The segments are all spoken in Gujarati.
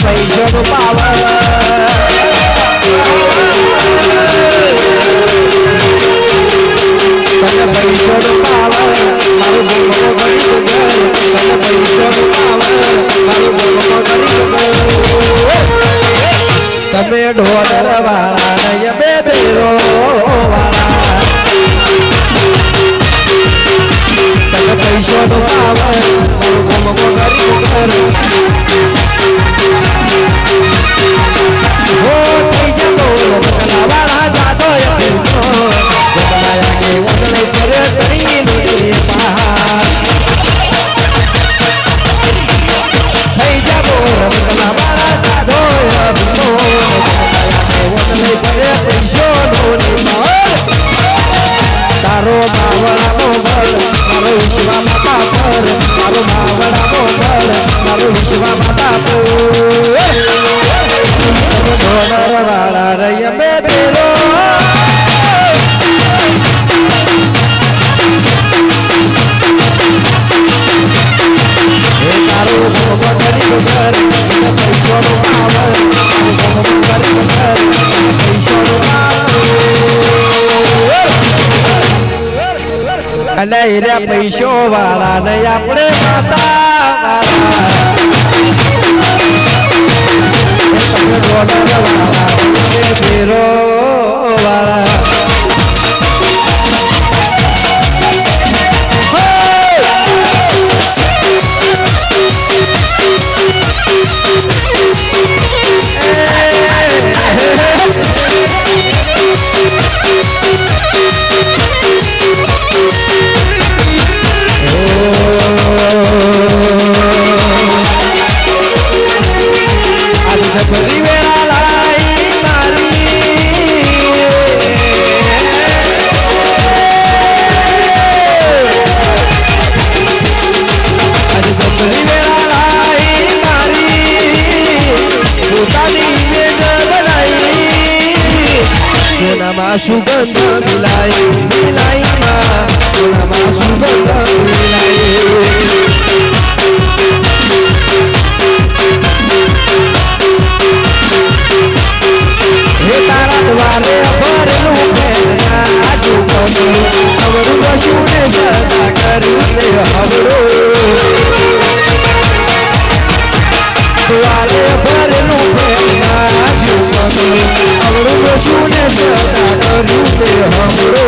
પૈસાનો પાવર તને પૈસાનો પાવર મારું બોલો ગરીબ ઘર તને પૈસાનો પાવર મારું બોલો ગરીબ ઘર તમે ઢોલર વાળા ને બે બેરો વાળા તને પૈસાનો પાવર મારું બોલો ગરીબ ઘર હો થઈ જતો રમકલા વાળા જાતો જમલાયા કે વગલે પર કરીને પહાડ થઈ જતો રમકલા વાળા જાતો જમલાયા કે વગલે પર પૈસોનો નિમાડ તારો માવડાનો બળ મારો વિશ્વા માતા પર તારો માવડાનો બળ મારો વિશ્વા માતા પર વાળા રૈયા બે બેરો એ તારો ભગવાન ગરીબ ઘર પૈસાનો પાવર ભગવાન ગરીબ ઘર પૈસાનો પાવર અલે રે પૈસો વાળા ને આપણે માતા બેરો વાળા સુગંધ મિલાઈ મિલાઈ માં સોનામાં સુગંધ મિલાઈ હે તારા દ્વારે ભરેલું પેના આજુ કમરું અવરું કશુને સદા કરી દે હવરો દ્વારે ભરેલું પેના આજુ કમરું અવરું કશુને સદા હમરો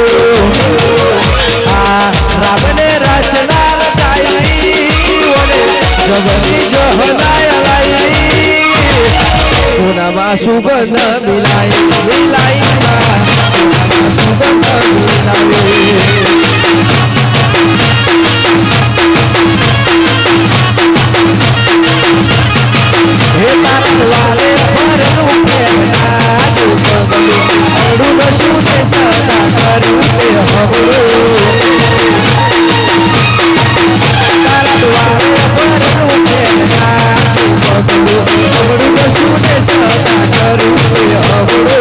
આ રામને રચના રચાઈ ઓને જગતી જહનાય લાઈ સોનામાં સુગંધ મિલાઈ મિલાઈ સોનામાં સુગંધ મિલાઈ હે તારા વાલે ભરેલું પ્રેમના અડું નશું તે સદા કર્યું તે હમરો તારા દ્વારે ભરેલું પ્રેમના અડું નશું તે સદા કર્યું તે હમરો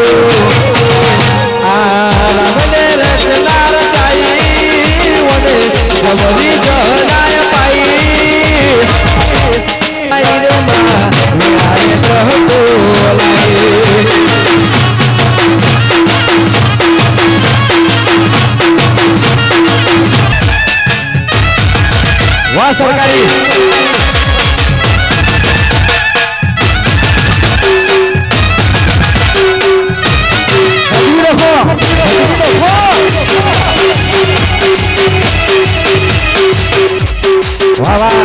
આ રામને રચના રચાઈ ઓને જમરી જહનાય પાઈ રે માં વિહારે રહતો લાઈ વાહ સરકારી વાહ વાહ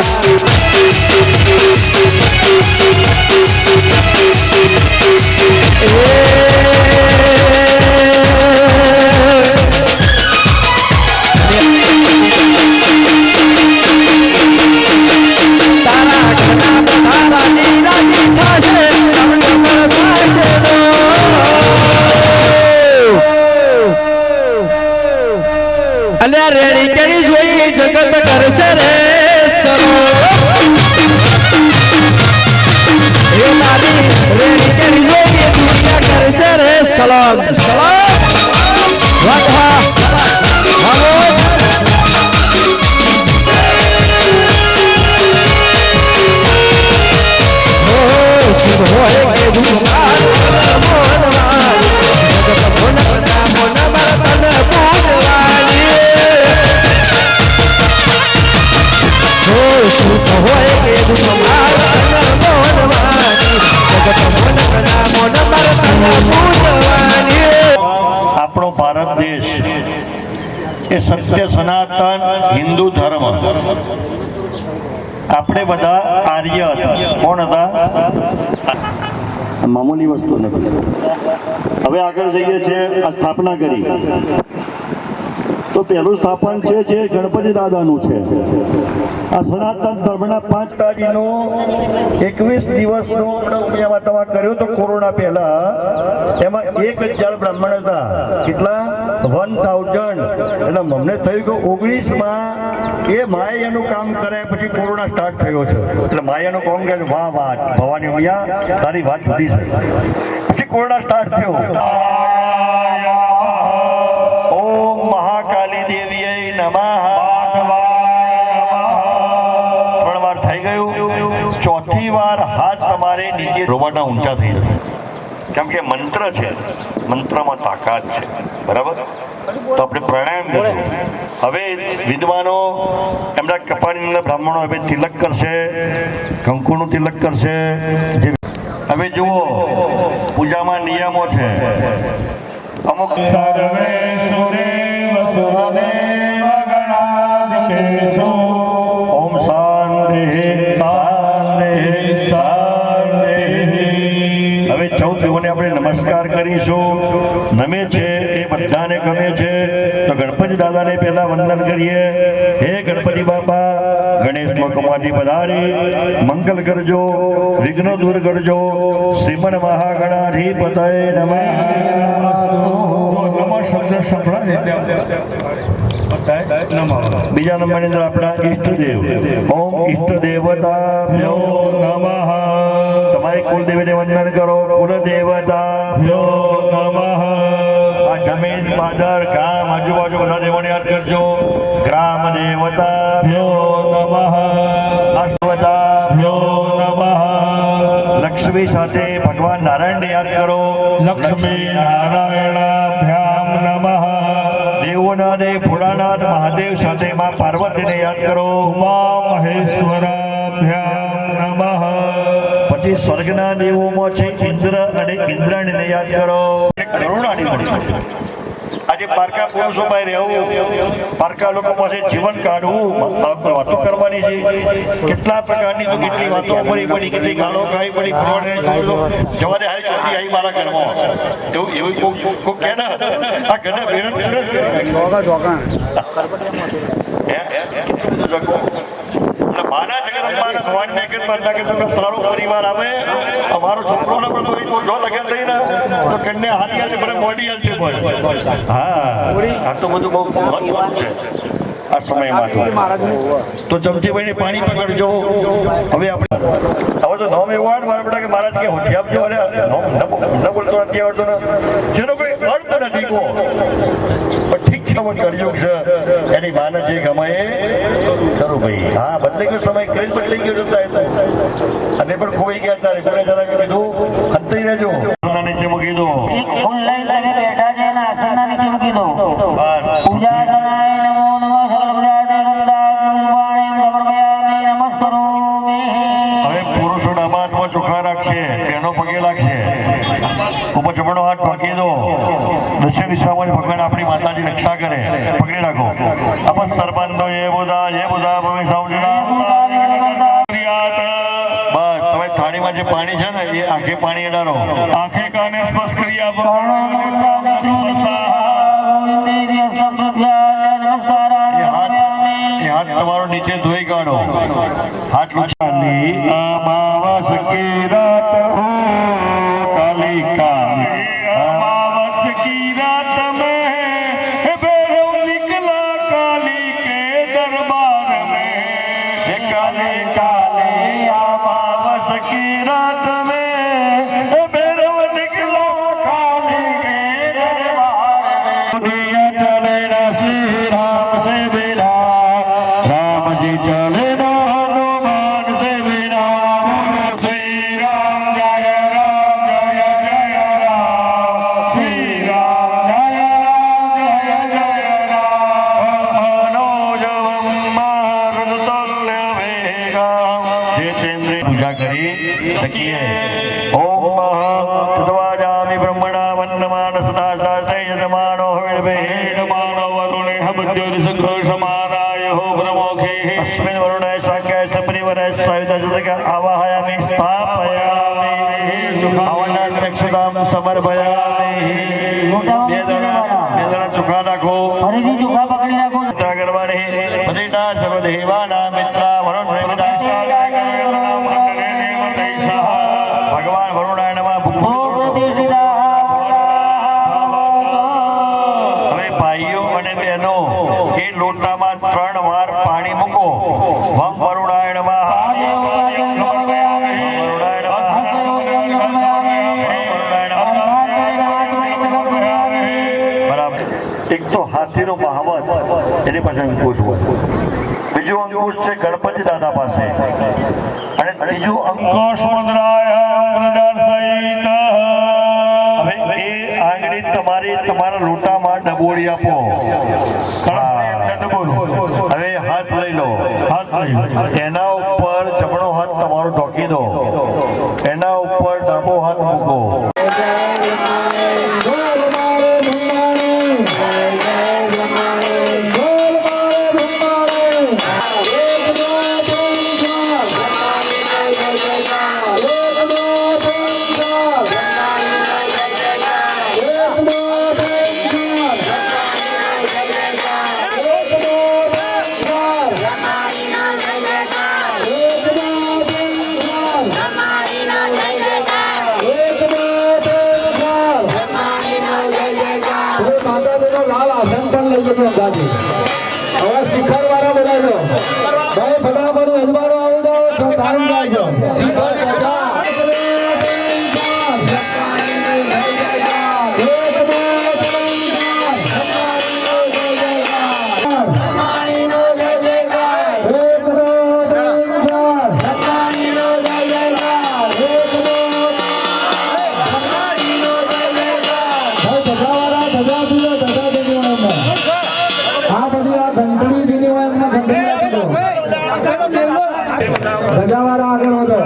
અલ્યા રેડી કેડી જોઈ જગત કરશે રે સરો એ મારી રેડી કેડી જોઈ દુનિયા કરશે રે સલામ સલામ વાહ વાહ આપણો ભારત દેશ એ સત્ય સનાતન હિન્દુ ધર્મ, આપણે બધા આર્ય હતા. કોણ હતા? મામૂલી વસ્તુ નથી. હવે આગળ જઈએ છીએ. આ સ્થાપના કરી તો પહેલું સ્થાપન છે જે ગણપતિ દાદાનું છે. આ સનાતન ધર્મના 5 તારીખનો 21 દિવસનો ઉમિયામાં કર્યો તો કોરોના પહેલા. એમાં 1000 બ્રાહ્મણ હતા. કેટલા? 1000. એટલે અમને થયું કે 19માં એ માએ એનું કામ કરે પછી કોરોના સ્ટાર્ટ થયો છે. એટલે માએ એનું કામ કરે. વાહ વાહ ભવાની ઉમિયા, તારી વાત જુદી છે. પછી કોરોના સ્ટાર્ટ થયો. ચોથી વાર હાથ તમારે નીચે રોવાના ઊંચા થઈ જશે. કેમ કે મંત્ર છે, મંત્રમાં તાકાત છે. બરાબર? તો આપણે પ્રાણાયામ કરીએ. હવે વિદ્વાનો એમના કપાળની બ્રાહ્મણો હવે તિલક કરશે, કંકુનું તિલક કરશે. હવે જુઓ, પૂજામાં નિયમો છે. અમુક ઓમ શાંતિ. હવે 14 દેવોને આપણે નમસ્કાર કરીશું. નમે છે એ બધાને ગમે છે તો ગણપતિ દાદાને પહેલા વંદન કરીએ. હે ગણપતિ બાપા, ગણેશ મકમાથી પધારી મંગલ કરજો, વિઘ્નો દૂર કરજો. શ્રીમન મહાગણાધિપતય નમઃ. બીજા નંબરની અંદર આપણા ઈષ્ટદેવ. ઓમ ઈષ્ટદેવતાભ્યો નમઃ. તમારી કુલદેવીને વંદન કરો. કુલદેવતાભ્યો નમઃ. આ જમીન, પાદર, ગામ, આજુબાજુ બધા દેવોને યાદ કરજો. ગ્રામ દેવતાભ્યો નમઃ. દેવતાભ્યો નમઃ. લક્ષ્મી સાથે ભગવાન નારાયણને યાદ કરો. લક્ષ્મી નારાયણાભ્યામ નમઃ. દેવોના દેવ ભોળાનાથ મહાદેવ સાથે માં પાર્વતીને યાદ કરો. ઉમા મહેશ્વરાભ્યામ નમઃ. પછી સ્વર્ગના દેવોમાં છે ઇન્દ્ર અને ઇન્દ્રાણીને યાદ કરો. કરુણાની મળી. આજે પારકા પુરુષો પાસે રહેવું, પારકા લોકો પાસે જીવન કાઢવું, વાતો કરવાની છે. કેટલા પ્રકારની તો કેટલી વાતો પડી, કેટલી ગાળો ખાઈ પડી. જવા દે, હારી ચોથી આવી મારા ઘરમાં. એવું કોઈ કહે ને આ ઘરે બેન મારા જગત ભગવાન સારો પરિવાર આવે. અમારો છોકરો ને પણ જો લગન થઈ ને તો કન્યા હારી આજે મને મોડી હાલતી હોય. હા, આ તો બધું બહુ મહત્વનું છે આ સમયમાં. તો ચમચીભાઈને પાણી પકડજો. હવે આપણે હવે તો નોમ એવું આવે મારા બેટા કે મહારાજ કે હોતી આપજો. અરે ન બોલતો નથી આવડતો ને, જેનો કોઈ અર્થ નથી કહો. પણ ઠીક છે, મને કળયુગ છે. એની માને જે ગમાય ખરું ભાઈ. હા, બદલાઈ ગયો સમય, કઈ બદલાઈ ગયો જતા અને પણ ખોઈ ગયા તારે કોને જરા કીધું હંતાઈ રહેજો. નીચે મૂકી દો. ઓનલાઈન તમે બેઠા છે ને આસનના નીચે મૂકી દો. પૂજા કરાય. નમો નમઃ સર્વપ્રજાતે હવે પુરુષો ડાબા હાથમાં ચોખા રાખશે, એનો પગે લાગશે. ઉપર જમણો હાથ પકડી દો. દક્ષિણ દિશામાં ભગવાન આપણી માતાજી રક્ષા કરે. પકડી રાખો. અપસ સરબંધો એ બોધા ભવિષ્ય. બસ તમે થાળીમાં જે પાણી છે ને એ આંખે પાણી એડારો. આંખે કાને સ્પર્શ કરી આપો. હાથ તમારો નીચે ધોઈ કાઢો. હાથ ઊંચાની અમાવસ કી રાત હો કાલિકા. અમાવસ કી રાત में भैरव निकला काली के दरबार में. काले काले अमावस की रात में भैरव निकला काली के दरबार में. चले ना श्री राम से बिना, राम जी चले ना हनुमान से बिना. श्री राम जय राम जय जय राम. श्री राम जय राम जय जय राम. मनोजवम मारुतुल्य वेगम. पूजा કરી શકીએ. ઓમ तद्वाजामि ब्रह्मणा वन्नमान सदा शास्त्रे यजमानो विर्वेदमानो वरुणे हबज्योतिसकृषमानाय हो प्रमोखे अस्मिन् वरुणे शाक्याय सपरिवरे स्वायुधजतक आवाहयामि स्थापयामि आवनाक्षतां समर्पयामि वेदना चुका नाखो ફરીથી ચોખા પકડી નાખો. जागरवाणी पतिता सर्वदेवानां मित्रा वरुण भगवान वरुणाय नमः હવે ભાઈઓ અને બહેનો એ લોટામાં 3 વાર પાણી મૂકો વમ વરુણાય નમઃ બરાબર. એક તો હાથીનો મહાવત એની પાસે અંકુશ હોય, બીજું અંકુશ છે ગણપતિ દાદા પાસે, અને ત્રીજું અંકુશ મુદ્રાય મુદ્રાર સહિત. હવે એ આંગળી તમારા લોટામાં ડબોળી આપો. હવે હાથ લઈ લો, એના ઉપર જમણો હાથ તમારો ઢોકી દો, એના ઉપર ડાબો હાથ મૂકો. હવે શિખર વાળા બધા છો ભાઈ ફટાફટ અજવાળો આવી જાઓ તો ટાઈમ જાય ધજાવાળા આગળ વધો.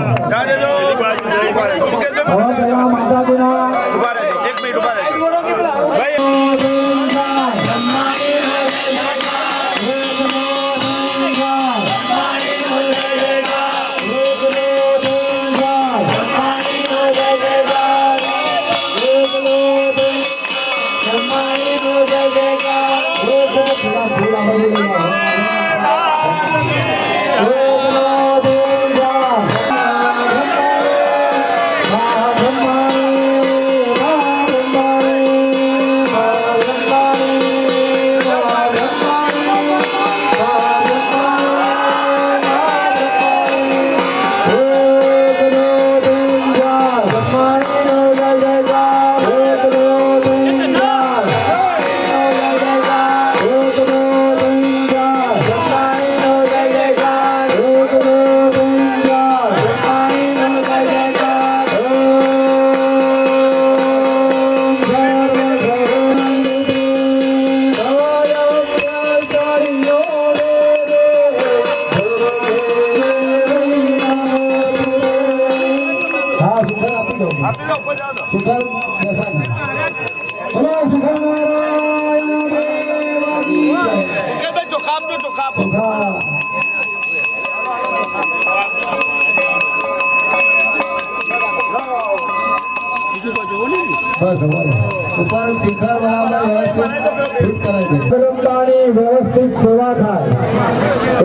માતાજીના વ્યવસ્થિત સેવા થાય,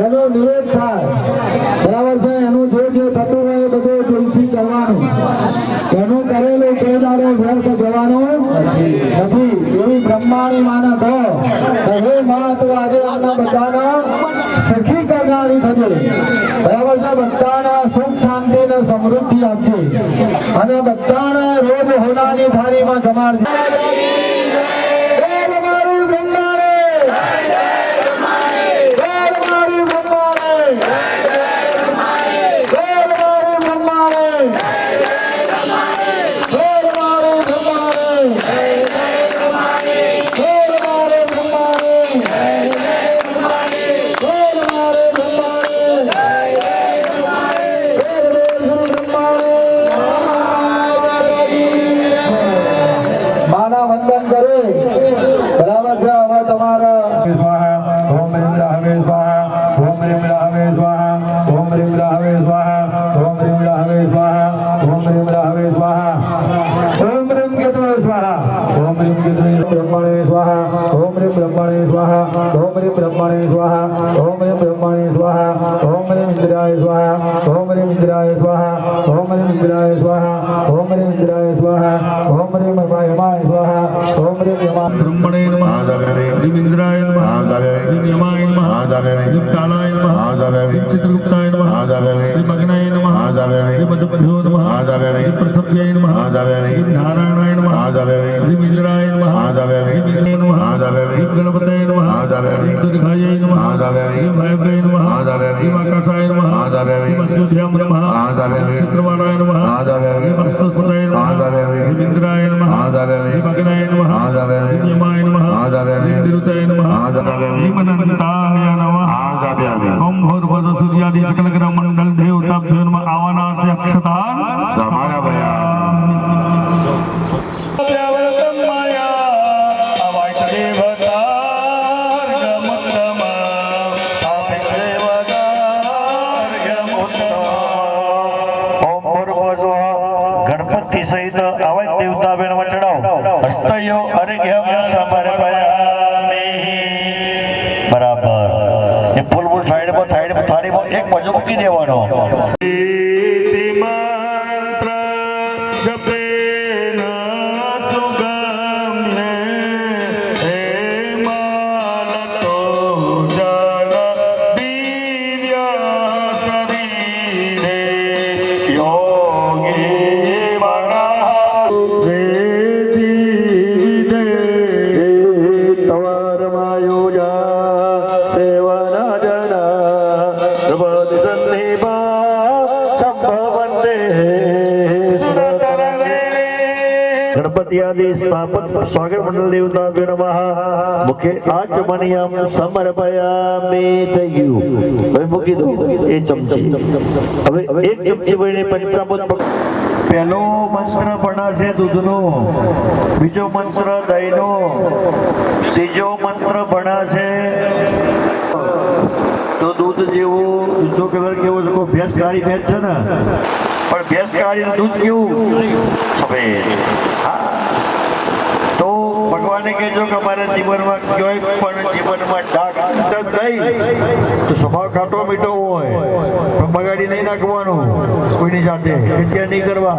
એનો નિવેદ થાય, બરાબર છે. એનું જે થતું હોય એ બધું દિલથી કરવાનું, એનું કરેલું કેદારો વ્યર્થ જવાનું નથી. એવી બ્રહ્માણી માના કહો હે મા તો આજે આપણા બધાના સખી કરનારી થશે, બરાબર છે. બધાના સુખ શાંતિ ને સમૃદ્ધિ આપજે અને બધાને રોજ હોનાની થાળીમાં જમાડજે. ओम ह्रीं राहवे स्वाहा ओम ह्रीं केतवे स्वाहा ओम ह्रीं केतवे ब्रह्मणे स्वाहा ओम ह्रीं ब्रह्मणे स्वाहा ओम ह्रीं ब्रह्मणे स्वाहा ओम ह्रीं ब्रह्मणे स्वाहा ओम ह्रीं इंद्राय स्वाहा ओम ह्रीं इंद्राय स्वाहा ओम ह्रीं इंद्राय स्वाहा ओम ह्रीं इंद्राय स्वाहा ओम ह्रीं यमाय स्वाहा ओम ह्रीं यमाय ब्रह्मणे नमः ह्रीं इंद्राय नमः ह्रीं यमाय नमः ह्रीं कालाय नमः ह्रीं चित्रगुप्ताय नमः ह्रीं मग्नाय नमः ह्रीं मधुभ्यो नमः ह्रीं पृथव्यै नमः ह्रीं नारायणाय नमः ह्रीं इंद्राय नमः ह्रीं विष्णवे नमः ह्रीं गणपतये नमः ह्रीं दुर्गायै नमः ह्रीं वायव्ये नमः ह्रीं आकाशाय नमः ह्रीं अश्वभ्यां नमः ह्रीं चित्रवाणाय नमः ह्रीं वस्तुस्पतये नमः ह्रीं इंद्राय नमः ह्रीं मग्नाय नमः ह्रीं यमाय नमः ह्रीं निरुताय नमः ह्रीं अनंताय नमः ओम भूर्भुवः सूर्यादि सकल ग्रह मंडल देवताभ्यो नमः आवाहनार्थ अक्षता गणपति सहित अवैध देवता बेन चढ़ाओ हस्तयो अर्घ्यम समर्पयामि बराबर ये फूल फूल साइड पर थाली पर एक बाजू મૂકી દેવાનો મંત્ર જપે ના સુગમને હે માલતો જન દિવ્ય શરીરે યોગી गणपति आदि स्थापन स्वागत मंडल देवता नमः मुखे आचमनियम समर्पयामि थयु હવે મૂકી દો એ ચમચી હવે એક ચમચી ભરીને પંચામૃત પહેલો મંત્ર ભણાશે દૂધનો બીજો મંત્ર દહીંનો ત્રીજો મંત્ર ભણાશે તો દૂધ જેવું દૂધનો કલર કેવો છે ભેંસ કાળી ભેંસ છે ને પણ ભેંસ કાળી દૂધ કેવું સફેદ તો ભગવાને કહેજો કે અમારા જીવનમાં કોઈ પણ જીવનમાં ડાઘ થઈ તો સ્વભાવ ખાટો મીઠો હોય પણ બગાડી નહીં નાખવાનું કોઈની સાથે એટલે નહીં કરવા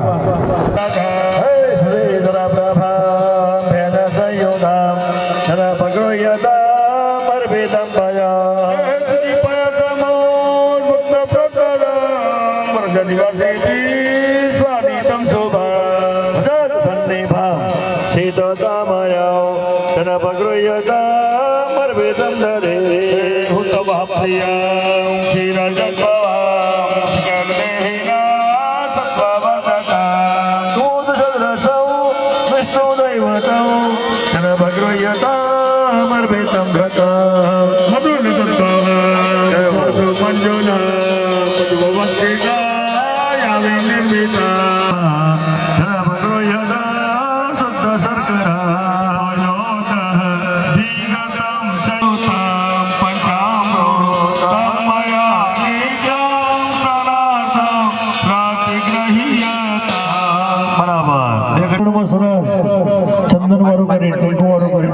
ચંદન વાળું કરી ટીકું વાળું કરી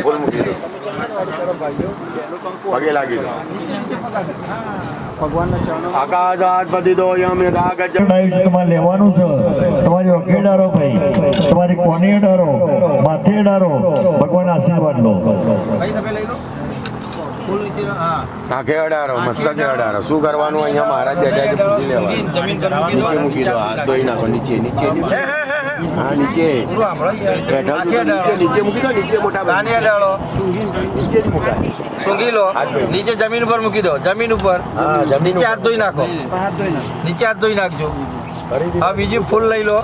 ફૂલ મૂકી દો પગે લાગી દો આકાશાધિપતિ દો યમ યથાગત તમારે લેવાનું છે તમારી વખે ડારો ભાઈ તમારી કોને ડારો માથે ડારો ભગવાન આશીર્વાદ લો આંખે અડારો મસ્તકે અડારો શું કરવાનું અહીંયા મહારાજ બેઠા છે પૂછી લેવાનું નીચે મૂકી દો હાથ ધોઈ નાખો નીચે નીચે નીચે હા નીચે બેઠા નીચે મૂકી દો નીચે મોટા નીચે જ મૂકાય સૂંઘી લો નીચે જમીન ઉપર મૂકી દો જમીન ઉપર નીચે હાથ ધોઈ નાખો નીચે હાથ ધોઈ નાખજો હા બીજી ફૂલ લઈ લો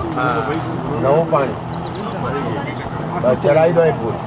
નવું પાણી ચડાવી દો એ ફૂલ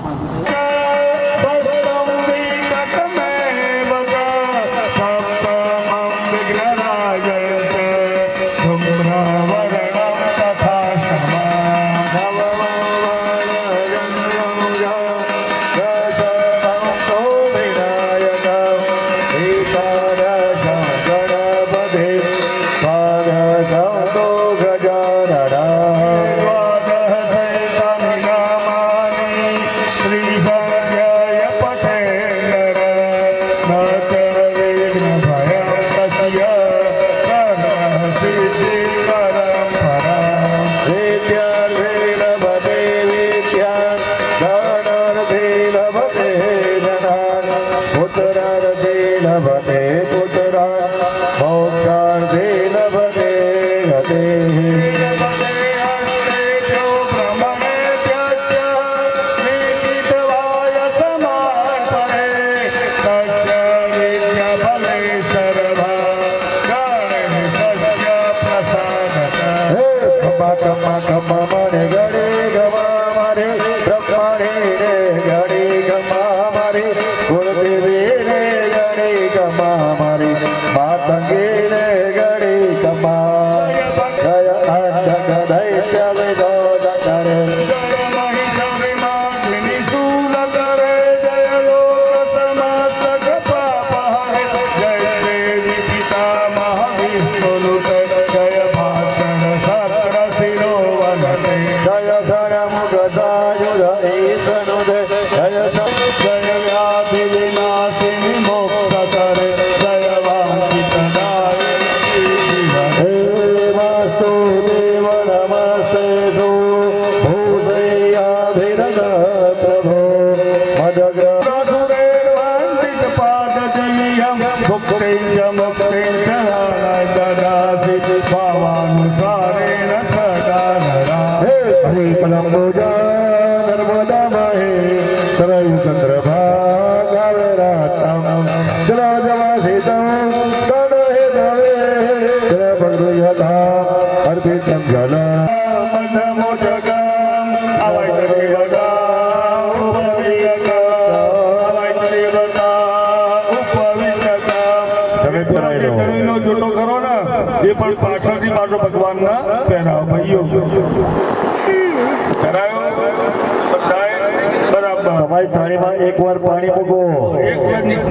તમારી થાળીમાં એકવાર પાણી મૂકો,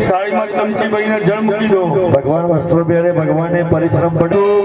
થાળીમાં ચમચી ભરીને જળ મૂકી દો. ભગવાન વસ્ત્રો પહેરે, ભગવાનને પરિશ્રમ પડ્યું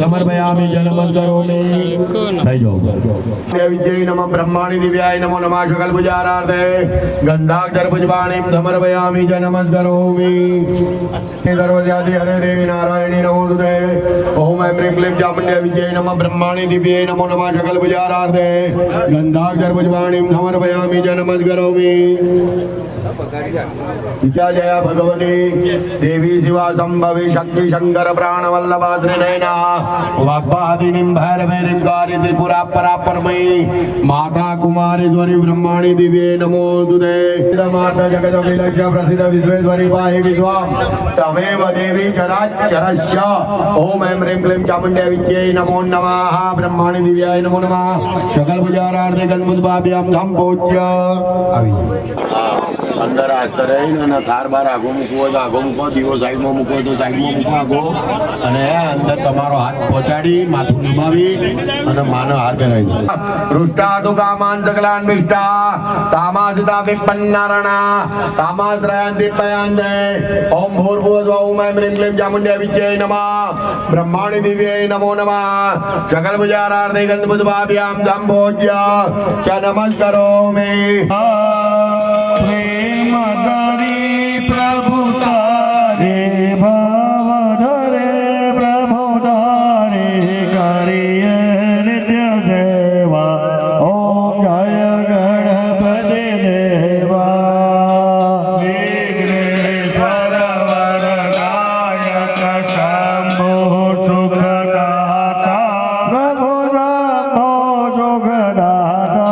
समर्पयामि जलमत करोमि થઈ જાઓ વિજય નમઃ બ્રહ્માણી દિવ્યાય નમો નમઃ શકલ પૂજારાર્થે ગંધાક્ષર પુષ્પાણિ સમર્પયામિ જનમત કરોમि સર્વજાતિ હરે દેવી નારાયણી નમોસ્તુતે ઓમ ऐं ह्रीं क्लीं चामुण्डे विजय नमः ब्रह्माणि दिव्ये नमो नमः सकल पूजारार्थे गंधाक्षर पुष्पाणि समर्पयामि जनमत करोमि विद्या जया भगवती देवी शिवा संभवी शक्ति शंकर प्राण वल्लभा त्रिनयना वाग्वादिनीं भैरवीं कारी त्रिपुरा परा परमयी माता कुमारेश्वरी ब्रह्माणि दिव्ये नमो तुते माता जगदखिलस्य प्रसिद्ध विश्वेश्वरी पाहि विश्वां तमेव देवी चराचरस्य ओम ऐं ह्रीं क्लीं चामुण्डे विद्यै नमो नमः ब्रह्माणि दिव्याय नमो नमः सकल पूजारार्थे गणपति भाभ्यां धम पूज्य अंदर આસ્તર આસ્તર અને થાર બાર આગો મૂકવો હોય તો આગો મૂકો, દીવો સાઈડમાં મૂકવો હોય તો સાઈડમાં મૂકો આગો, અને અંદર તમારો હાથ પહોંચાડી માથું નમાવી અને માનો હાથ પહેરાવી દો. પૃષ્ઠા તો કામાન સકલાન મિષ્ટા કામાસતા વિપન્નારણા કામાશ્રયાંતિ પયાંદે ઓમ ભૂર્ભુવસ્સુઃ ઓમ ऐं ह्रीं क्लीं चामुण्ड्या विद्यै नमः ब्रह्माणि दिव्यै नमो नमः सकल भुजारार्थे गन्धपुष्पाभ्यां सम्भोज्य च नमस्करोमि. प्रभु तारे भवधरे प्रभु तारे करिय नित्य सेवा ओम जय गणपति देवा विघ्नेश्वर वरदायक शंभो सुखदाता प्रभु शंभो सुखदाता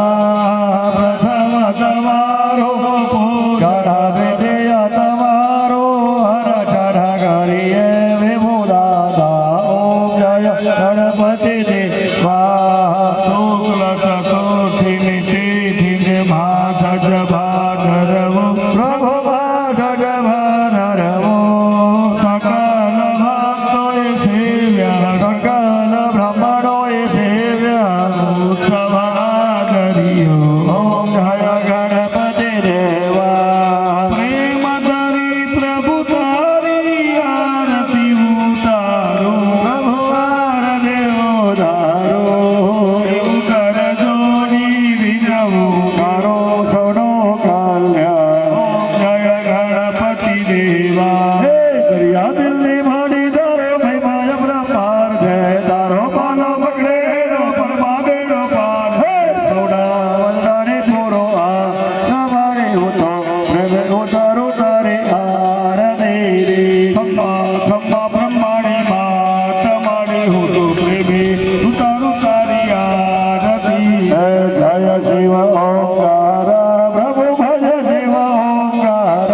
प्रथम તમારો પૂરા વિજય તમારો હર ચઢ કરીએ વિભુ દાદા ઓમ જય ગણપતિ દેવા શુક્લ ચતુર્થી નિધિ ભાગજ ભાગરવો પ્રભુ ભાગજ ભાગરવો સકલ ભક્તોએ સેવ્યા સકલ બ્રહ્મણોએ સેવ્યા ઉત્સવ આદર્યો ઓમ જય ગણપતિ દેવા પ્રેમ ધરી પ્રભુ તારી આરતી ઉતારો પ્રભુ આરદેવો ધારો એવું કરજો ની વિનવું કરો છોડો કલ્યાણ ઓમ જય ગણપતિ દેવા હે દરિયા દિલની માડી તારે મહિમા બ્રહ્માર જય તારો પાલો પકડે પરમાદેનો પાર હે સોડા વંદને થોડો આ તમારે ઉતો પ્રેમ ઉતારો તારે આરતી રે ખમ્મા ખમ્મા બ્રહ્માણી માં તમારી હું તો પ્રેમી ઉતારો તારી આરતી હે જય શિવ ઓંકાર પ્રભુ ભજ શિવ ઓંકાર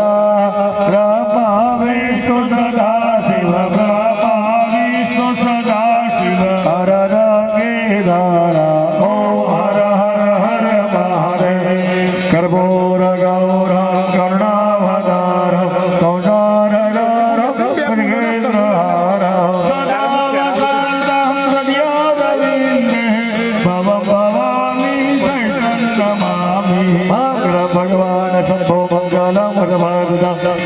બ્રહ્મા વિષ્ણુ સદા શિવ બ્રહ્મા વિષ્ણુ સદા શિવ હર રંગે ધારા ઓમ હર હર હર મહાદેવ કર્પૂર ગૌર કર્ણાવતાર કૌશાર ભગવાન શંભો મંગલમ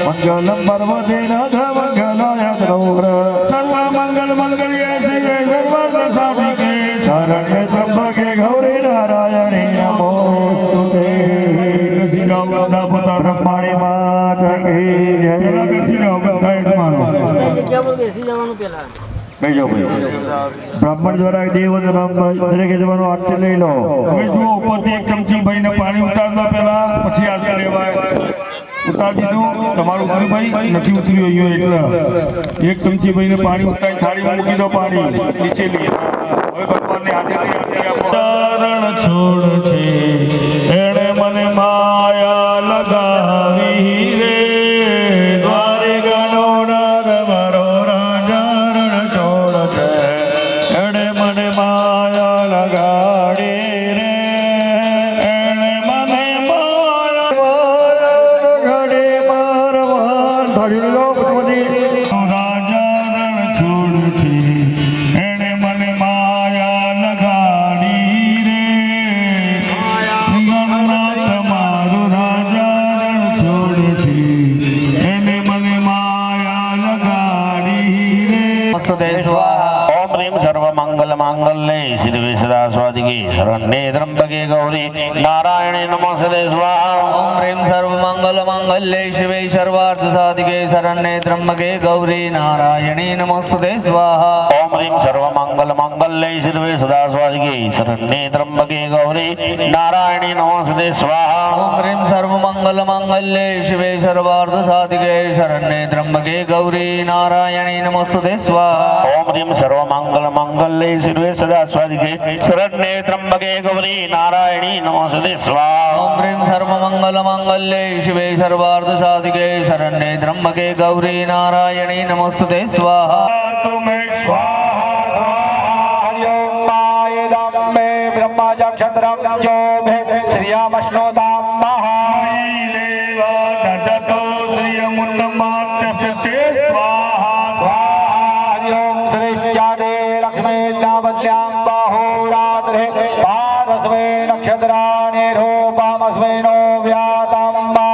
મંગલમ પર્વતે નાથ મંગલાય ગૌર સર્વ મંગલ મંગલ્ય શિવે સર્વ સાધિકે શરણ્ય ત્રંબકે ગૌરી નારાયણી નમોસ્તુતે. કૃષ્ણ પુત્ર બ્રહ્માણી માત કી જય. બીજો બ્રાહ્મણ દ્વારા દેવ દરેકે જવાનું આરતી લઈ લો. હવે જુઓ ઉપરથી એક ચમચી ભાઈને પાણી ઉતારતા પહેલા પછી આરતી લેવાય. ઉતારી દીધું તમારું ભાઈ નથી ઉતર્યું અહીંયા એટલે એક ચમચી ભાઈને પાણી ઉતારી થાળીમાં મૂકી દો. પાણી નીચે લઈએ. હવે ભગવાનને આરતી છોડ છે એણે મને માયા લગાવી રે દ્વારે ગણો નર મારો રાજા છોડ છે એણે મને માયા લગાડી રે એણે મને માયા લગાડી મારવા ધરી લો રાજા છોડ છે એણે મને માયા લગાડી રે ગણનાથ મારો રાજા છોડ છે એને મને માયા લગાડી રે. ओम ह्रीं सर्वमंगल मांगल्ये शिवे सदा स्वादिके शरण्ये त्र्यंबके गौरी नारायणे नमोस्तुते स्वाहा. ओम ह्रीं सर्वमंगल मांगल्ये शिवे सर्वार्थ साधिके शरण्ये त्र्यंबके गौरी नारायणे नमोस्तुते स्वाहा. ओम ह्रीं सर्वमंगल मांगल्ये शिवे सदा स्वादिके शरण्ये त्र्यंबके गौरी नारायणे नमोस्तुते स्वाहा. ओम ह्रीं सर्वमंगल मांगल्ये शिवे सर्वार्थ साधिके शरण्ये त्र्यंबके गौरी नारायणे नमोस्तुते स्वाहा. ओम ह्रीं सर्वमंगल मांगल्ये शिवे सदा स्वादिके शरण्ये त्र्यंबके गौरी नारायणी नमोस्तुते स्वाहा. ओम ह्रीं सर्वमंगल मांगल्ये शिवे सर्वार्थ साधिके शरण्ये त्र्यंबके गौरी नारायणी नमोस्तुते स्वाहा. तुम्हें स्वाहा हरिओम मे ब्रह्माजक्षत्रम जो श्रियामश्नोदाम महादेवा लक्ष्मी लावण्यां बाहुरात्रे पारस्मै नक्षत्राणि रूपमस्मै नो व्यातम्बा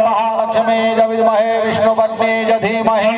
महालक्ष्मी च विद्महे विष्णुपत्नी च धीमहि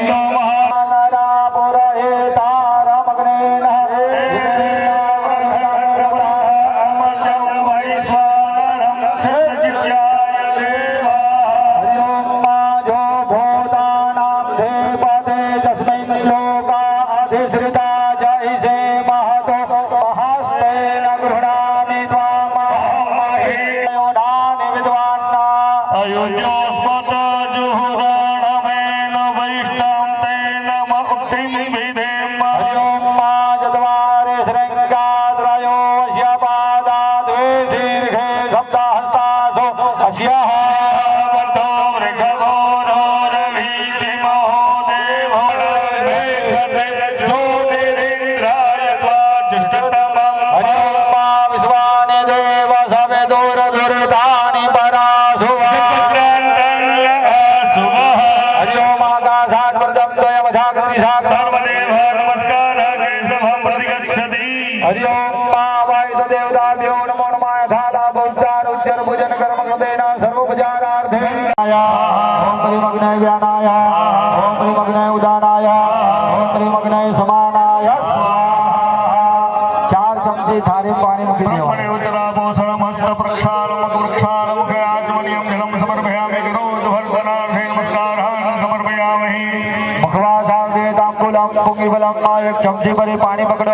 चमची भरी पानी पकड़ो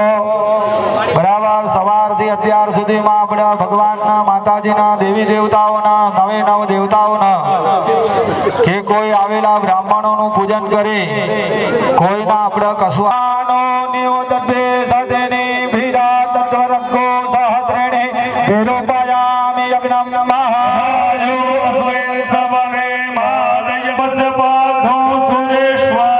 बराबर सवार थी अत्यार सुधी में अपने भगवान माताजी देवी देवताओं नवे नव देवताओं के कोई आवेला ब्राह्मणों नु पूजन करे कोई ना अपने कसुआनो नियोदते सदेने भीरा तत्वरक्को सहस्रेणे विरूपयामि यज्ञं महायो अस्मै सबवे मादय बसपाधो सुरेश्वर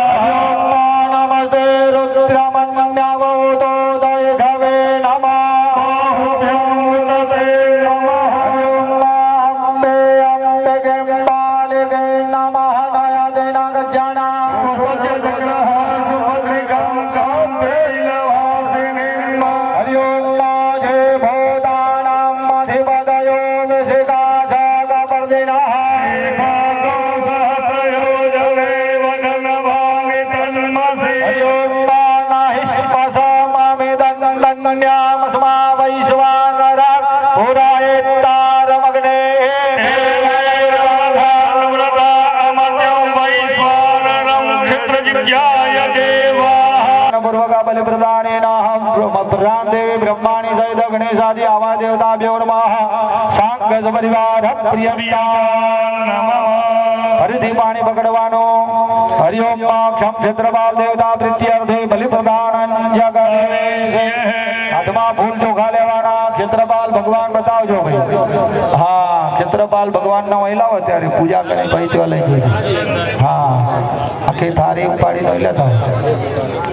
गणेशादि आवा देवताभ्यो नमः सांगज परिवार हरिधि पाणी पकड़वानो हरिओम क्षम क्षेत्रपाल देवता प्रीत्यर्थे बलि प्रदान हाथमा फूल चोखा लेवाना क्षेत्रपाल भगवान बतावजो भाई हाँ क्षेत्रपाल भगवान ना वहीला हो त्यारे पूजा करे भाई तो लई हाँ आखी थारी उपाड़ी तो लेता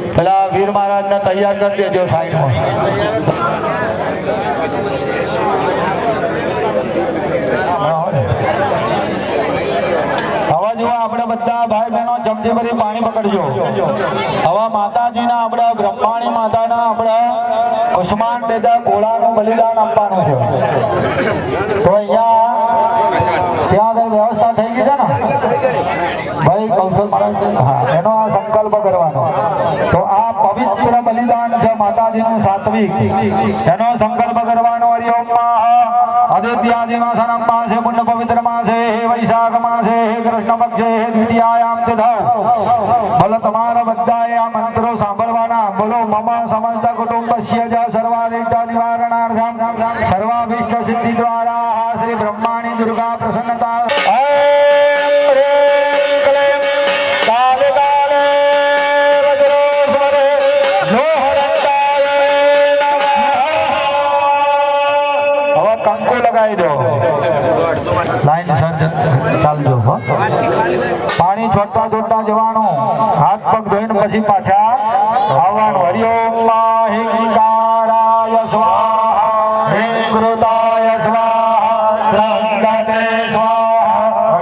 पहला वीर महाराज ने तैयार कर देजो साइड में हवा जो अपने बच्चा भाई बहनों चमची भरी पानी पकड़जो हवा माताजी ना अपने ब्रह्माणी माता ना अपने उस्मान देदा घोड़ा नु बलिदान આપવાનું છે તો અહીંયા ત્યાં આગળ વ્યવસ્થા થઈ ગઈ છે ને ભાઈ કૌશલ મહારાજ હા એનો આ સંકલ્પ કરવાનો તો આ પવિત્ર બલિદાન છે માતાજીનું સાત્વિક એનો સંકલ્પ કરવાનો હરિઓમ आदित्यादि मासनं मासे पुण्य पवित्र मासे हे वैशाख मासे हे कृष्ण पक्षे हे द्वितीयायाम तिथौ बोलो तुम्हारा बच्चाए आ मंत्रो सांभळवाना बोलो मम समस्त कुटुंबस्य ज सर्वारिष्ट निवारणार्थं सर्वाभीष्ट सिद्धि द्वारा श्री ब्रह्माणी दुर्गा प्रसन्नता पानी छोड़ता छोड़ता जवानो हाथ पग धोઈને પછી પાછા આવવાનું હરિઓમ હિંકારાય સ્વાહા હિંકૃતાય સ્વાહા રંગતે સ્વાહા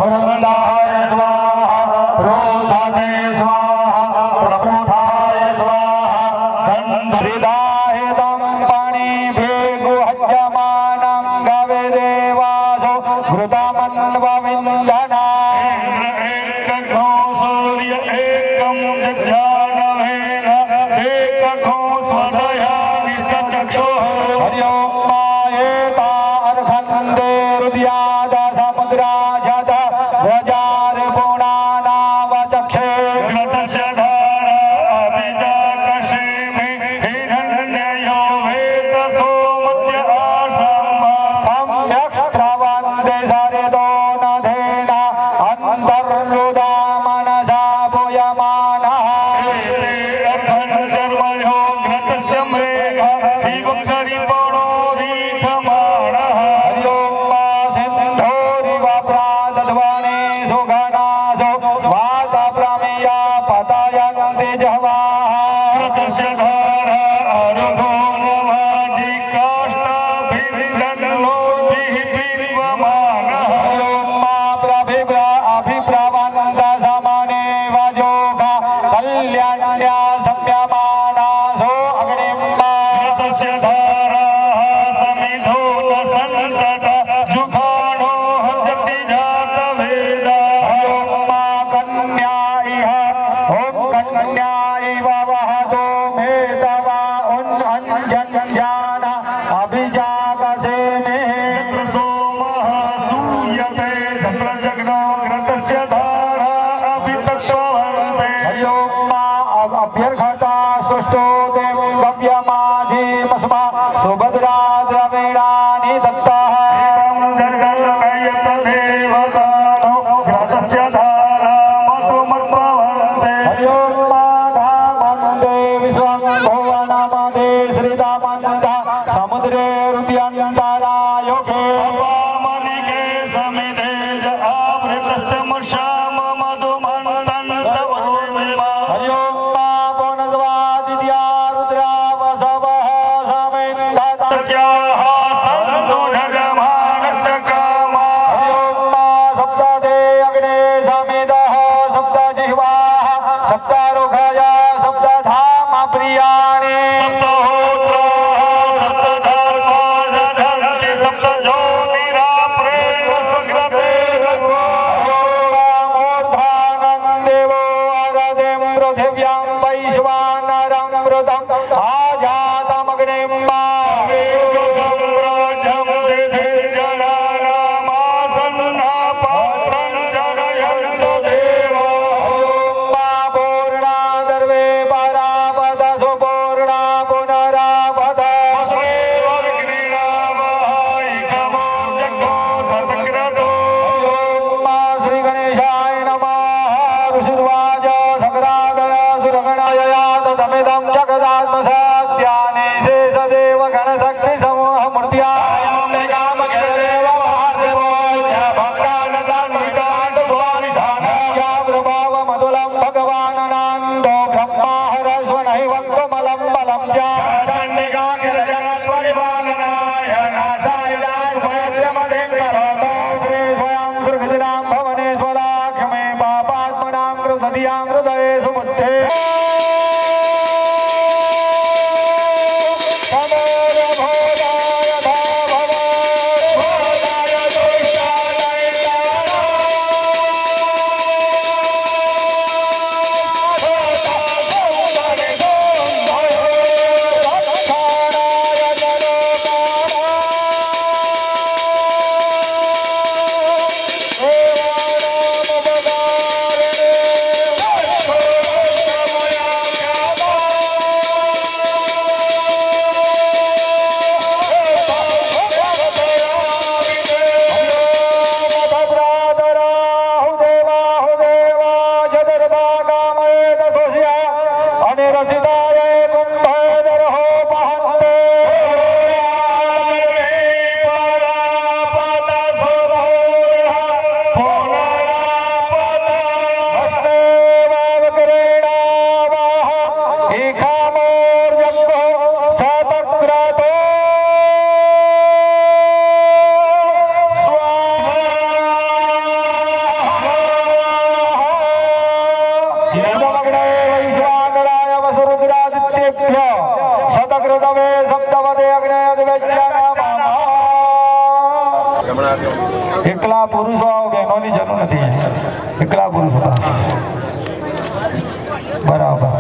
જગ્નો ગ્રંથસ્ય ધારા અભિતત્વવંતે અભ્યર્ખતા સૃષ્ટો દેવ ગવ્યમાધીમસ્મા સુભદ્રા દ્રવિણાની દત્તા સમુદ્રે રૂપિયા યોગે એકલા પુરુષો બહેનોની જરૂર નથી, એકલા પુરુષો બરાબર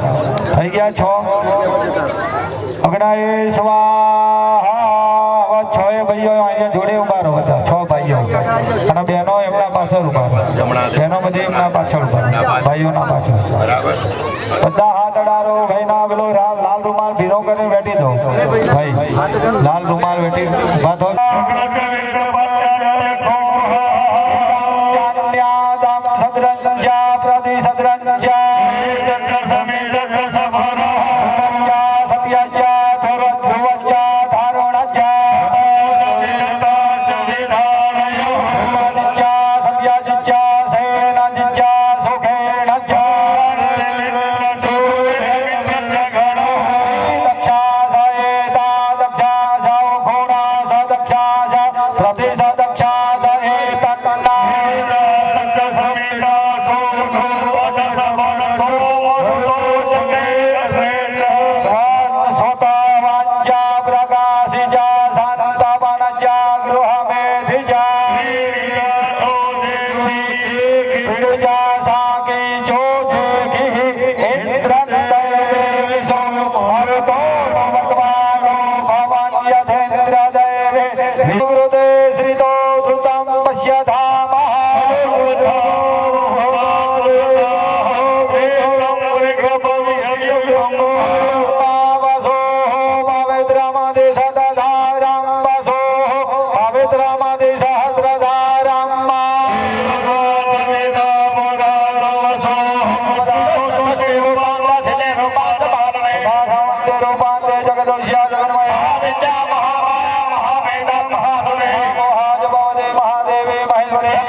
થઈ ગયા છો. અગ્નાએ સ્વાહા. છ ભાઈઓ અહીંયા જોડે ઉભા રહો, બધા 6 ભાઈઓ અને બહેનો એમના પાછળ ઉભા રહો, બહેનો બધી એમના પાછળ ઉભા રહો, ભાઈઓના પાછળ બધા હાથ અડારો. ભાઈના પેલો લાલ રૂમાલ ભીનો કરીને બેઠી દો, ભાઈ લાલ રૂમાલ બેઠી ઉભા થો. Yeah.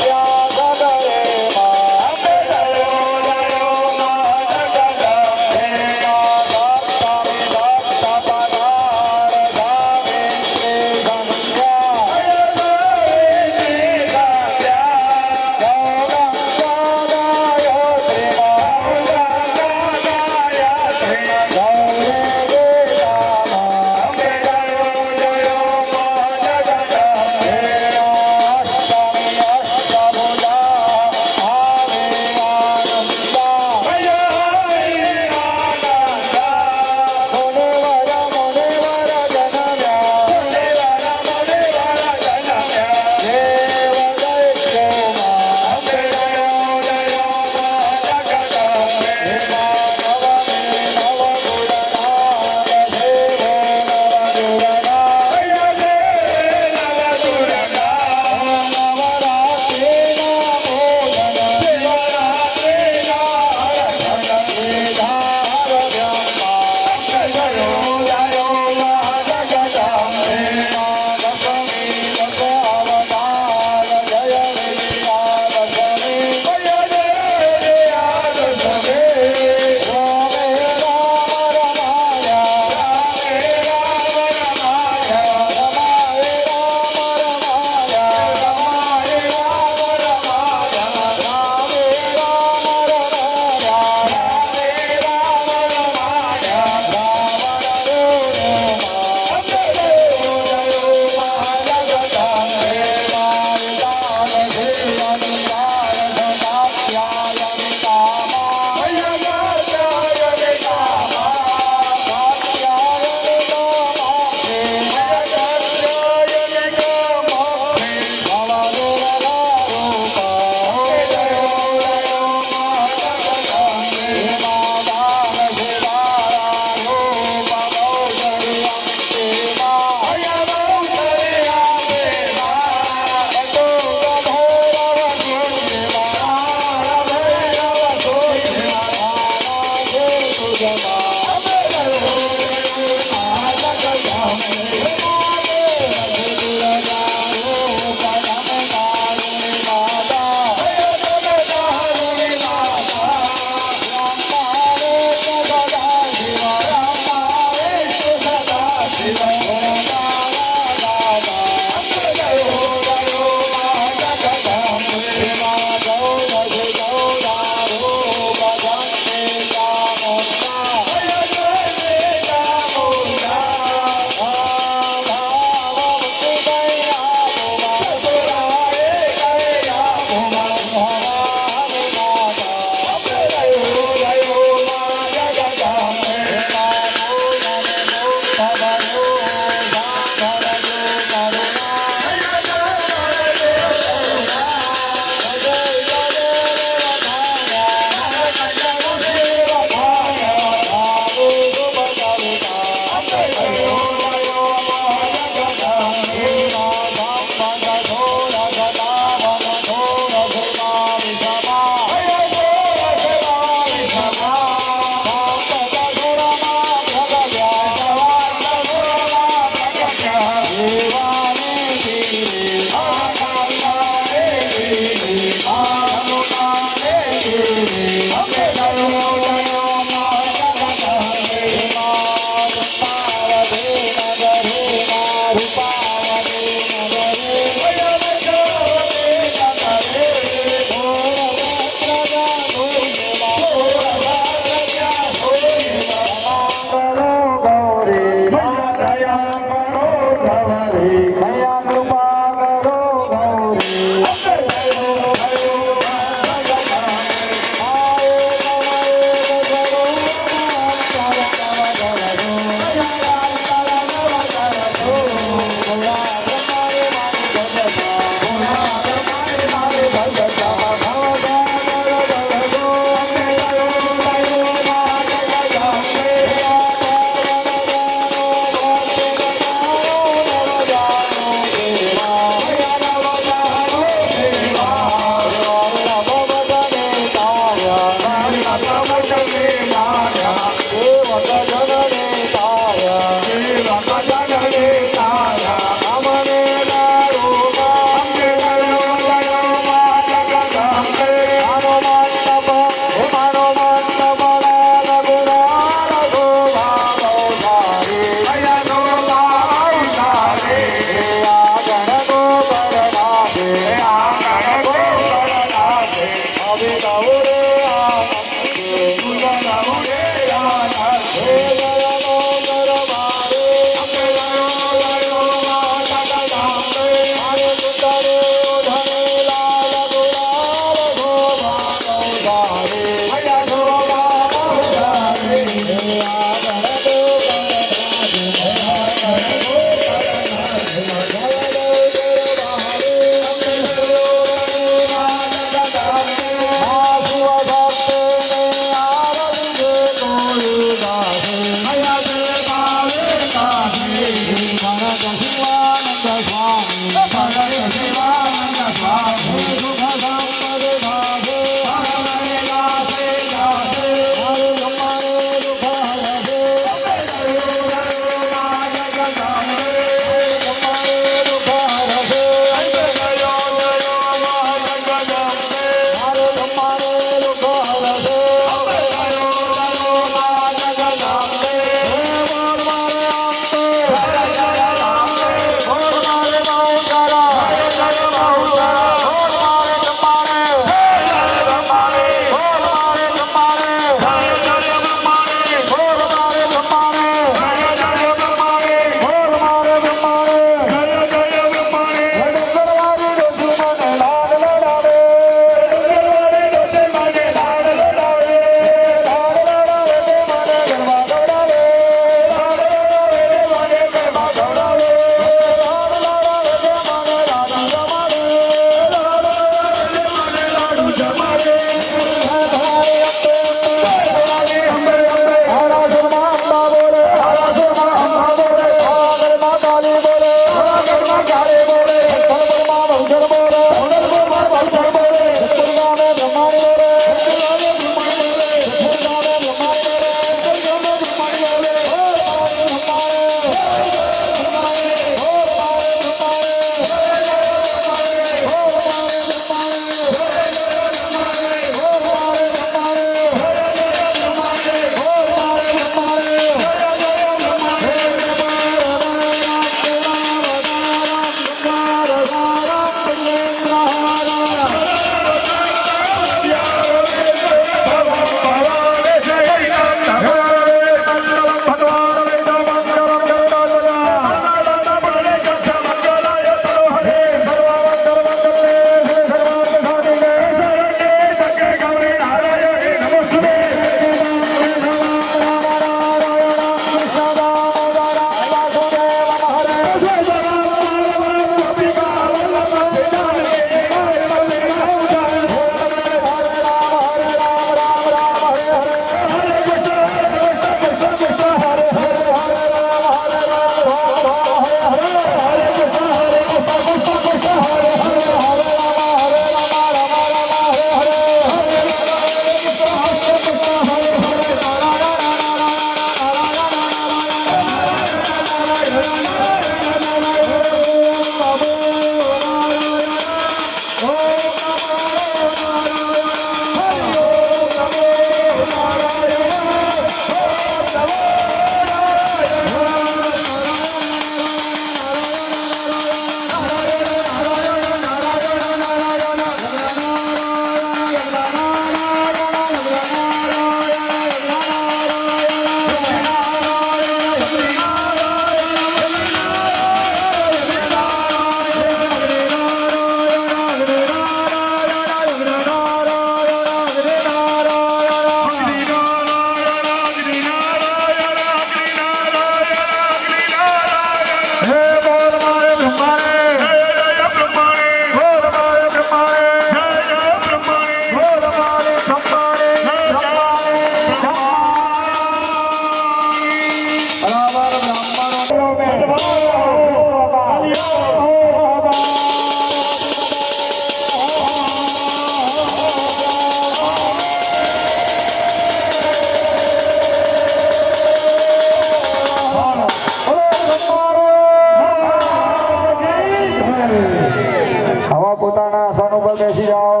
હવે પોતાના આસન ઉપર બેસી જાઓ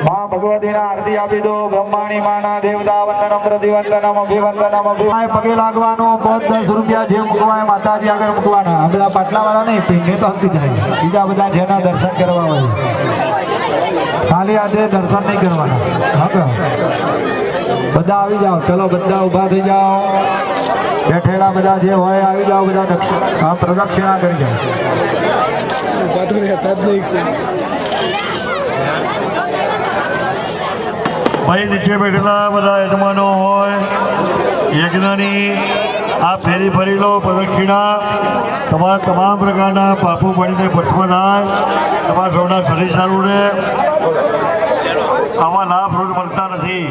માં ભગવતીના આરતી આપી દો બ્રહ્માણી માના દેવતા વંદનમ પ્રતિવંદનમ અભિવંદનમ પગે લાગવાનું 5-10 રૂપિયા જે મૂકવાય માતાજી આગળ મૂકવાના આ બધા પાટલા વાળા નહીં પીંગે તો હલતી જાય બીજા બધા જેના દર્શન કરવા હોય ખાલી આજે દર્શન નહીં કરવાના હા બધા આવી જાઓ ચલો બધા ઊભા થઈ જાઓ બેઠેલા બધા જે હોય આવી જાઓ બધા પ્રદક્ષિણા કરી જાઓ ભાઈ નીચે બેઠેલા બધા યજમાનો હોય યજ્ઞની આ ફેરી ફરી લો પ્રદક્ષિણા તમારા તમામ પ્રકારના પાપો પડીને ભસ્મ થાય તમારા સૌના શરીર સારું રહે આવા લાભ રોજ મળતા નથી